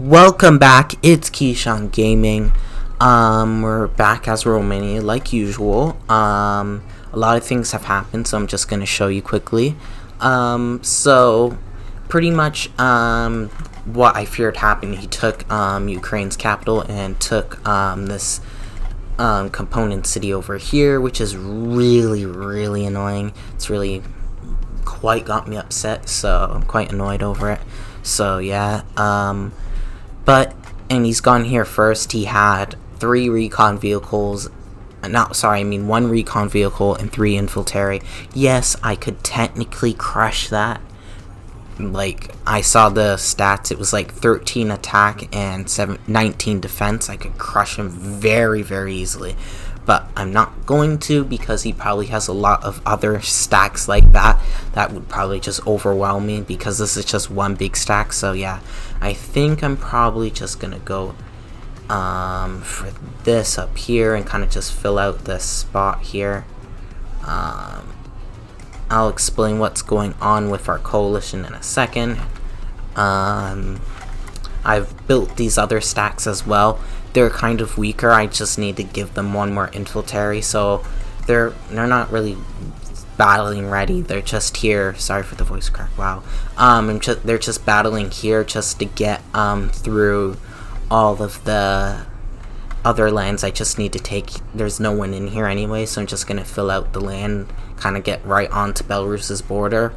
Welcome back, it's Keyshawn Gaming. We're back as Romania like usual. A lot of things have happened, so I'm just gonna show you quickly. So pretty much what I feared happened. He took Ukraine's capital and took this component city over here, which is really annoying. It's really quite got me upset, so I'm quite annoyed over it. So yeah, and he's gone here first. He had 3 recon vehicles. One recon vehicle and 3 infiltrate. Yes, I could technically crush that. Like, I saw the stats. It was like 13 attack and 19 defense. I could crush him very easily. But I'm not going to, because he probably has a lot of other stacks like that would probably just overwhelm me, because this is just one big stack. So yeah, I think I'm probably just gonna go for this up here and kind of just fill out this spot here. I'll explain what's going on with our coalition in a second. I've built these other stacks as well. They're kind of weaker. I just need to give them one more infiltrate, so they're not really battling ready. They're just here. Sorry for the voice crack. Wow. They're just battling here just to get through all of the other lands I just need to take. There's no one in here anyway, so I'm just gonna fill out the land, kind of get right onto Belarus's border.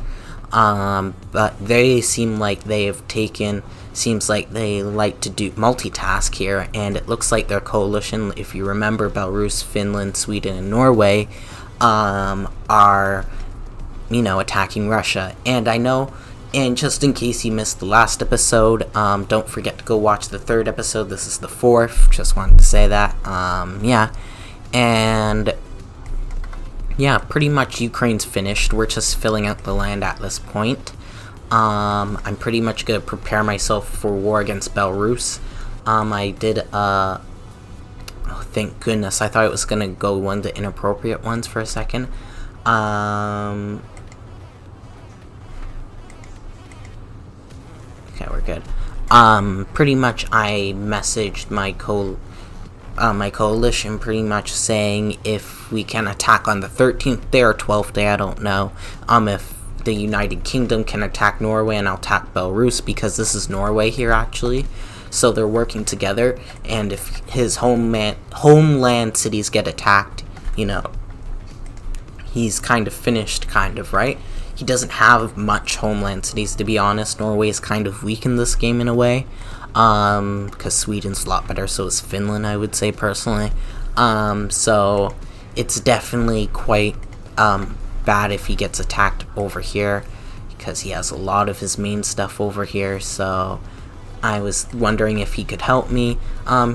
But they seem like they have taken. Seems like they like to do multitask here, and it looks like their coalition, if you remember, Belarus, Finland, Sweden, and Norway, are, attacking Russia. And I know, and just in case you missed the last episode, don't forget to go watch the 3rd episode. This is the 4th. Just wanted to say that. Yeah, and yeah, pretty much Ukraine's finished. We're just filling out the land at this point. I'm pretty much gonna prepare myself for war against Belarus. I did, oh, thank goodness, I thought it was gonna go one of the inappropriate ones for a second. Okay, we're good. Pretty much I messaged my coalition pretty much saying if we can attack on the 13th day or 12th day, I don't know, if the United Kingdom can attack Norway, and I'll attack Belarus, because this is Norway here actually, so they're working together. And if his homeland cities get attacked, he's kind of finished, right? He doesn't have much homeland cities, to be honest. Norway is kind of weak in this game in a way, because Sweden's a lot better, so is Finland, I would say personally. So it's definitely quite bad if he gets attacked over here, because he has a lot of his main stuff over here. So I was wondering if he could help me.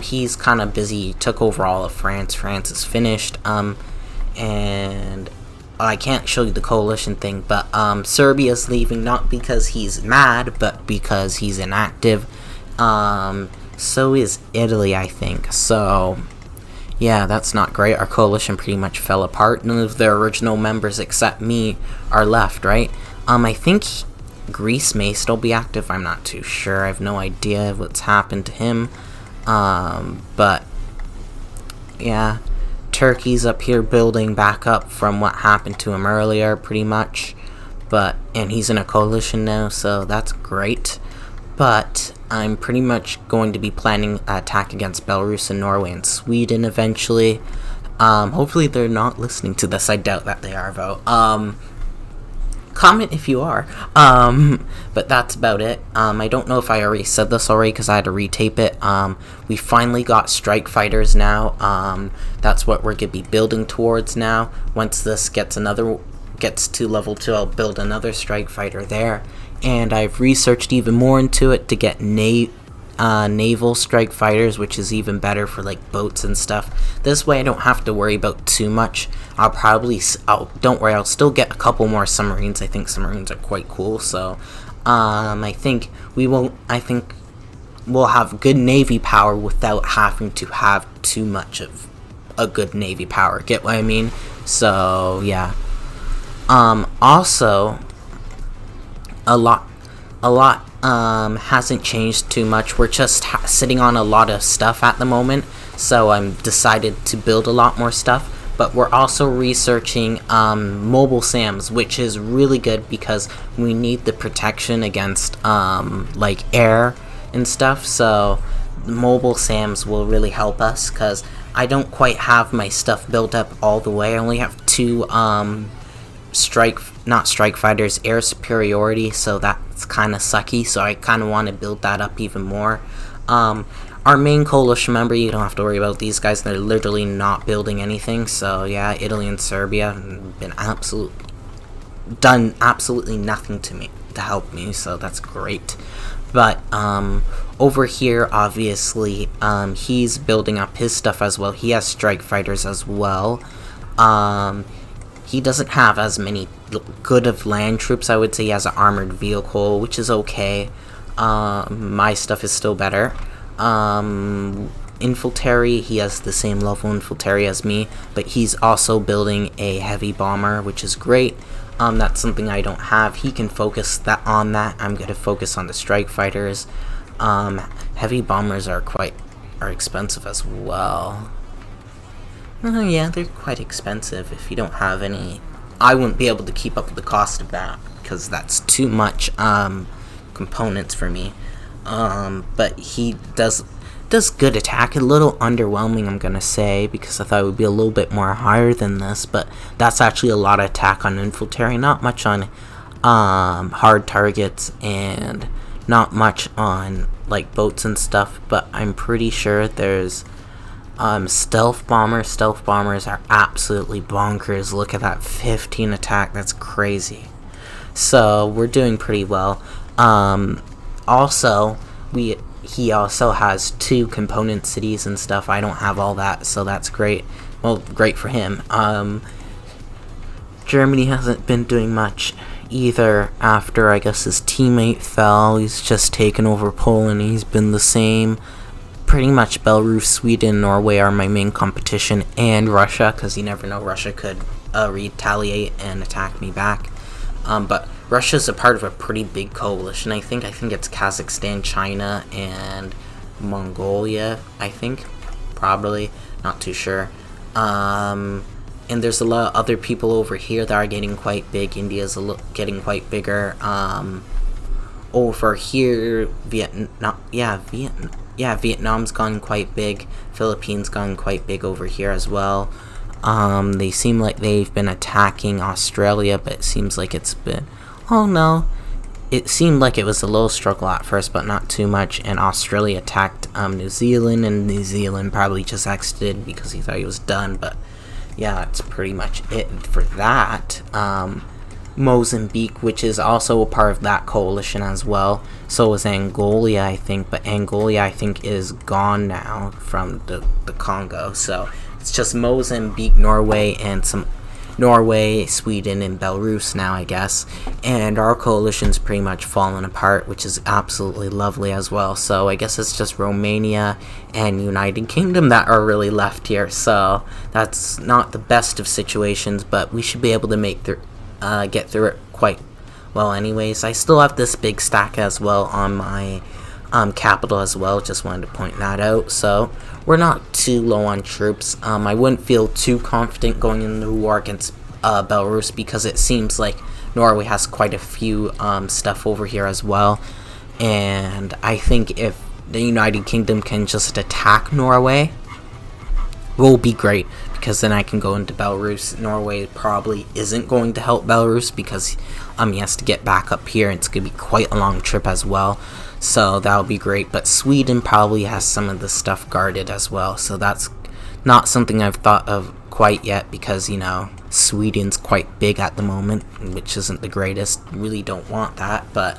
He's kind of busy. He took over all of France. France is finished. And I can't show you the coalition thing, but Serbia's leaving, not because he's mad, but because he's inactive. So is Italy, I think. So yeah, that's not great. Our coalition pretty much fell apart. None of the original members except me are left, right? I think Greece may still be active. I'm not too sure. I have no idea what's happened to him. But yeah, Turkey's up here building back up from what happened to him earlier, pretty much. And he's in a coalition now, so that's great. But I'm pretty much going to be planning an attack against Belarus and Norway and Sweden eventually. Hopefully they're not listening to this. I doubt that they are, though. Comment if you are. But that's about it. I don't know if I already said this already, because I had to retape it. We finally got strike fighters now. That's what we're going to be building towards now. Once this gets to level 2, I'll build another strike fighter there. And I've researched even more into it to get naval strike fighters, which is even better for like boats and stuff. This way I don't have to worry about too much. Don't worry, I'll still get a couple more submarines. I think submarines are quite cool. So I think we'll have good navy power without having to have too much of a good navy power. Get what I mean? So yeah. Also, a lot hasn't changed too much. We're just sitting on a lot of stuff at the moment, so I'm decided to build a lot more stuff. But we're also researching mobile SAMs, which is really good because we need the protection against like air and stuff. So mobile SAMs will really help us, because I don't quite have my stuff built up all the way. I only have two not strike fighters, air superiority, so that's kind of sucky. So I kind of want to build that up even more. Our main coalition member, you don't have to worry about these guys. They're literally not building anything. So yeah, Italy and Serbia have been done absolutely nothing to help me. So that's great. But over here, obviously, he's building up his stuff as well. He has strike fighters as well. He doesn't have as many good of land troops. I would say he has an armored vehicle, which is okay. My stuff is still better. Infiltrary, he has the same level infiltrary as me, but he's also building a heavy bomber, which is great. That's something I don't have. He can focus on that. I'm going to focus on the strike fighters. Heavy bombers are expensive as well. Yeah, they're quite expensive. If you don't have any, I wouldn't be able to keep up with the cost of that, because that's too much components for me. But he does good attack. A little underwhelming, I'm gonna say, because I thought it would be a little bit more higher than this, but that's actually a lot of attack on infiltrary, not much on hard targets, and not much on like boats and stuff. But I'm pretty sure there's stealth bombers. Stealth bombers are absolutely bonkers. Look at that 15 attack, that's crazy. So we're doing pretty well. Also, he also has 2 component cities and stuff. I don't have all that, so that's great. Well, great for him. Germany hasn't been doing much either after, I guess, his teammate fell. He's just taken over Poland. He's been the same. Pretty much Belarus, Sweden, Norway are my main competition, and Russia, because you never know, Russia could retaliate and attack me back. But Russia's a part of a pretty big coalition, I think. I think it's Kazakhstan, China, and Mongolia, I think. Probably. Not too sure. And there's a lot of other people over here that are getting quite big. India's getting quite bigger. Over here, Vietnam's gone quite big. Philippines gone quite big over here as well. They seem like they've been attacking Australia, but it seems like it's been... Oh no. It seemed like it was a little struggle at first, but not too much, and Australia attacked New Zealand, and New Zealand probably just exited because he thought he was done, but yeah, that's pretty much it for that. Mozambique, which is also a part of that coalition as well. So is Angola, I think, but Angola, I think, is gone now from the Congo, so it's just Mozambique, Norway, and Norway, Sweden, and Belarus now, I guess. And our coalition's pretty much fallen apart, which is absolutely lovely as well. So I guess it's just Romania and United Kingdom that are really left here. So that's not the best of situations, but we should be able to get through it quite well anyways. I still have this big stack as well on my capital as well. Just wanted to point that out. So we're not too low on troops. I wouldn't feel too confident going into the war against Belarus, because it seems like Norway has quite a few stuff over here as well. And I think if the United Kingdom can just attack Norway, will be great, because then I can go into Belarus. Norway probably isn't going to help Belarus because he has to get back up here, and it's going to be quite a long trip as well. So that'll be great. But Sweden probably has some of the stuff guarded as well, so that's not something I've thought of quite yet, because, you know, Sweden's quite big at the moment, which isn't the greatest. Really don't want that, but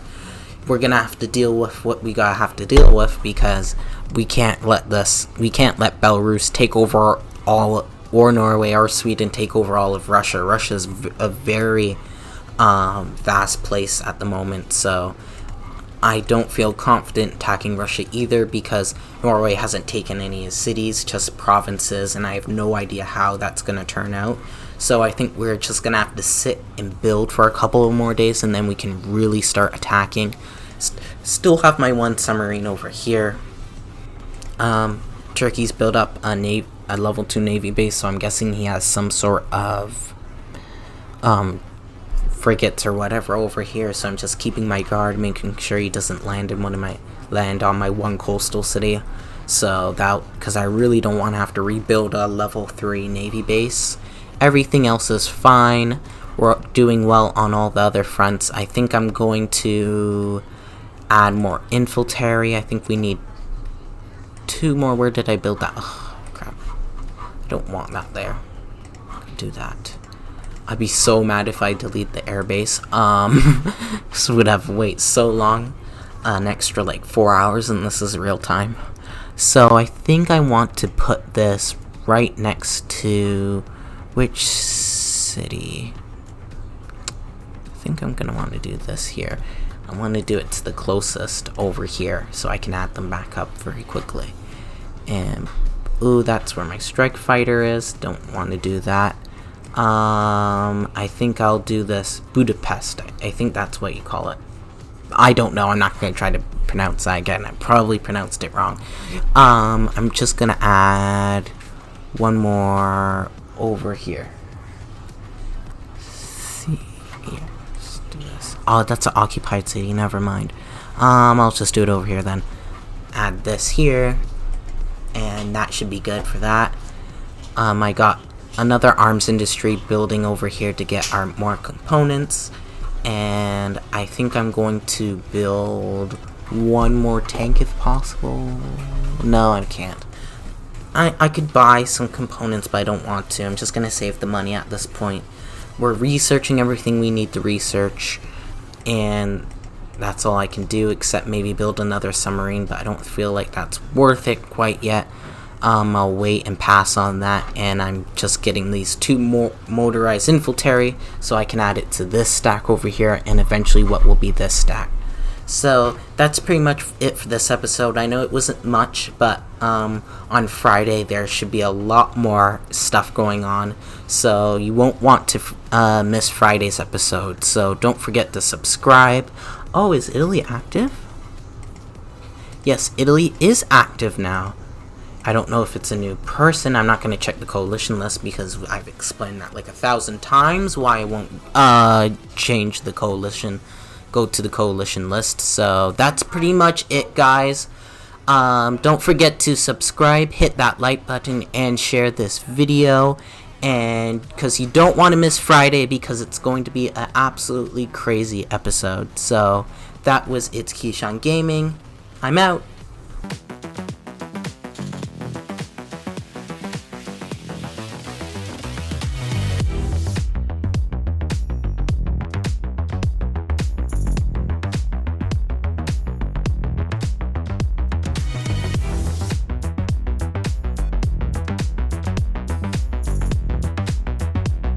we're gonna have to deal with what we gotta have to deal with, because we can't let Belarus take over all, or Norway or Sweden take over all of Russia. Russia's a very vast place at the moment, so I don't feel confident attacking Russia either, because Norway hasn't taken any cities, just provinces, and I have no idea how that's going to turn out. So I think we're just going to have to sit and build for a couple of more days, and then we can really start attacking. Still have my one submarine over here. Turkey's built up a level 2 navy base, so I'm guessing he has some sort of frigates or whatever over here. So I'm just keeping my guard, making sure he doesn't land on my one coastal city. So because I really don't want to have to rebuild a level 3 navy base. Everything else is fine. We're doing well on all the other fronts. I think I'm going to add more infantry. I think we need 2 more. Where did I build that? Oh, crap. I don't want that there. Do that. I'd be so mad if I delete the airbase. This would have to wait so long. An extra like 4 hours, and this is real time. So I think I want to put this right next to which city? I think I'm gonna want to do this here. I want to do it to the closest over here, so I can add them back up very quickly. And ooh, that's where my strike fighter is. Don't want to do that. I think I'll do this Budapest. I think that's what you call it. I don't know. I'm not going to try to pronounce that again. I probably pronounced it wrong. I'm just going to add one more over here. See here. Let's do this. Oh, that's an occupied city. Never mind. I'll just do it over here then. Add this here. And that should be good for that. I got another arms industry building over here to get our more components. And I think I'm going to build one more tank if possible. No, I can't. I could buy some components, but I don't want to. I'm just going to save the money at this point. We're researching everything we need to research, and that's all I can do, except maybe build another submarine, but I don't feel like that's worth it quite yet. I'll wait and pass on that, and I'm just getting these 2 more motorized infantry so I can add it to this stack over here, and eventually what will be this stack. So that's pretty much it for this episode. I know it wasn't much, but on Friday there should be a lot more stuff going on, so you won't want to miss Friday's episode. So don't forget to subscribe. Oh, is Italy active? Yes, Italy is active now. I don't know if it's a new person. I'm not going to check the coalition list because I've explained that like 1,000 times why I won't change the coalition, go to the coalition list. So that's pretty much it, guys. Don't forget to subscribe, hit that like button, and share this video. And because you don't want to miss Friday, because it's going to be an absolutely crazy episode. So that was It's Keyshawn Gaming. I'm out.